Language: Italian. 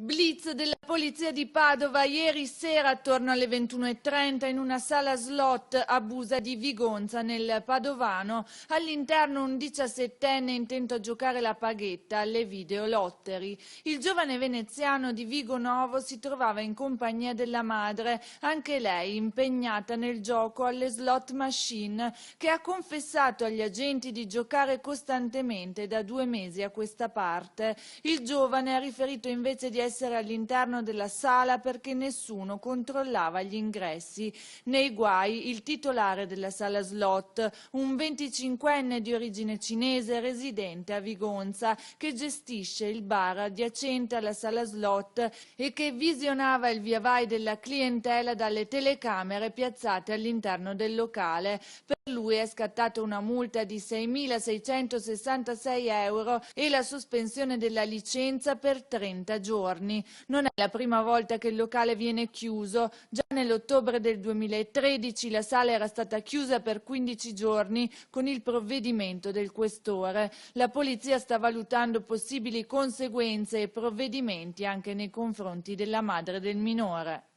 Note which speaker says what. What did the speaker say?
Speaker 1: Blitz della polizia di Padova ieri sera attorno alle 21:30 in una sala slot a Busa di Vigonza nel Padovano. All'interno un 17enne intento a giocare la paghetta alle videolottery. Il giovane veneziano di Vigo Novo si trovava in compagnia della madre, anche lei impegnata nel gioco alle slot machine, che ha confessato agli agenti di giocare costantemente da 2 mesi a questa parte. Il giovane ha riferito invece di essere all'interno della sala perché nessuno controllava gli ingressi. Nei guai il titolare della sala slot, un 25enne di origine cinese residente a Vigonza, che gestisce il bar adiacente alla sala slot e che visionava il via vai della clientela dalle telecamere piazzate all'interno del locale. Per lui è scattata una multa di 6.666 euro e la sospensione della licenza per 30 giorni. Non è la prima volta che il locale viene chiuso. Già nell'ottobre del 2013 la sala era stata chiusa per 15 giorni con il provvedimento del questore. La polizia sta valutando possibili conseguenze e provvedimenti anche nei confronti della madre del minore.